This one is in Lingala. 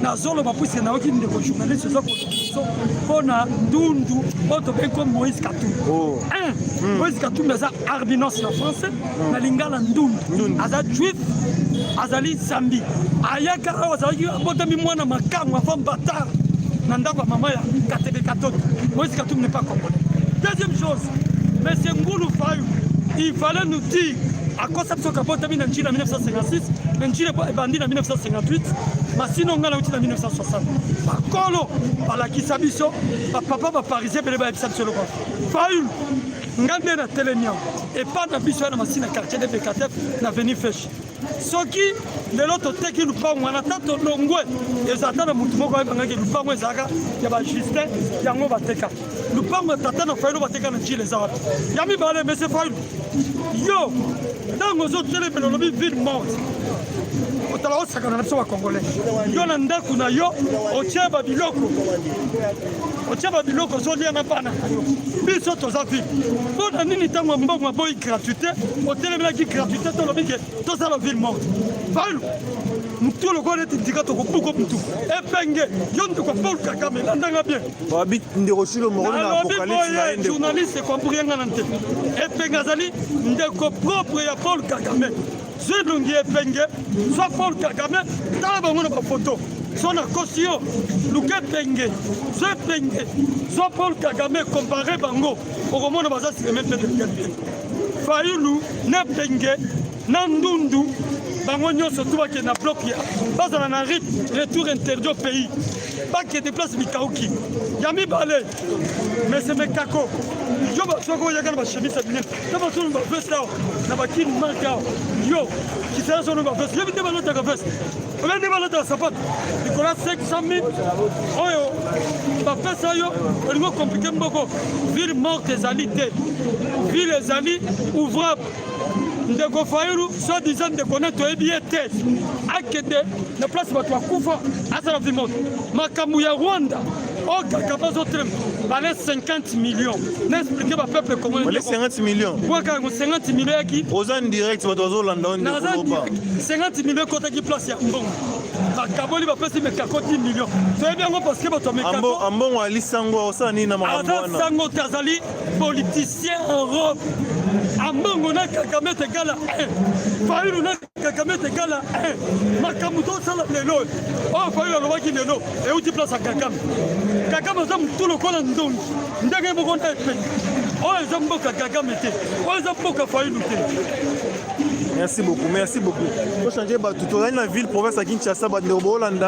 nazoloba puisque nayoki ndeko journaliste oza koso mpona ndundu oyo tobengi ko Moïse Katumbi. Moïse Katumbi aza arbinos na france na lingala ndundu aza juif azali zambi ayaka awa azalaki abotami mwana makango afa mbatard na ndako ya mama ya katebe katoto. Moïse Katumbi n'est pas congolais. Deuxième chose, monsieur Ngulu Fayulu, il fallait nous dire à quoi ça se capote en 1956, bandit en 1958, Massino Ngala en 1960. Par Kolo, par la Kisabiso, par papa parisien, par les Sabsolo. Fayulu, Ngandé na Téléniam, et pas na Bisso na Massina quartier de Bekatef, na Veni Fesh. Soki, de l'autre teki nous pas, on a tant de longoué, et Zatan a Moutoumoko, et nous pas, Zaka, il y a Justin, il y a Ngobateka. Nous pas, Tatan a Fayulu, Bateka, les Arabes. Yami Balé, mais c'est Fayulu. Yo, dans nos autres télé, ville morte. Otala osaka na biso ba congolais. Yo na ndaku na yo, ocheba biloko. Ocheba biloko zo lia na bana. Biso toza vie. Bona nini tango mbongo boy gratuité, otelemela ki gratuité to lobi ke to za la ville morte. Fayulu. Mutu lo kone tindika to buko mutu. Epenge, yo ndiko Paul Kagame ndanga bien. Babit ndeko shilo mo na apocalypse na ende. Journaliste comprendre nante. Epenge azali ndeko propre ya Paul Kagame. Je lungi epenge, soit Paul Kagame, dans la bonne photo. Son accosio, Luke Penge, je penge, soit Paul Kagame comparé Bango, au roman de Bazas, c'est même de qualité. Fayulu, ne penge, Nandundu, Bango surtout qui n'a bloqué, pas dans un retour interdit au pays, pas qui déplace Mikaouki, Yami Balé, mais c'est Mekako. Je vais vous chemise à venir. Je vais vous veste là. Je vais vous marquer. Yo, qui sera sur notre veste. Je vais vous demander votre veste. Je vais vous demander votre sapot. Il y a 500 000. Oh yo, ma veste là yo. Il est compliqué beaucoup. Ville morte des alités. Ville des alliés ouvrables. Ndeko Fayulu, soi-disant de connaître et bien tête. Akede, la place va toi Koufa, à sa vie morte. Makamouya Rwanda. Oh, Kakaba Zotrem, valait 50 millions. N'expliquez pas peuple comment il 50 millions. Pourquoi 50 millions qui aux en direct, votre oiseau landon. 50 millions côté qui place bon. Makaboli va passer mes 40 millions. C'est bien parce que votre mécano. Ambon Ali Sango, ça ni na Ada Sango Tazali, politicien en robe. Ambon na Kagame te gala 1. Fayulu na Kagame te gala 1. Makamuto sala lelo. Oh Fayulu lo waki lelo. Et où tu places à Kagame? Kagame zam tout le col en don. Ndenge mo konta pe. Oh zambo Kagame te. Oh zambo ka Fayulu te. Merci beaucoup, merci beaucoup. Faut changer tout dans la ville province à Kinshasa, Bandero Bolanda.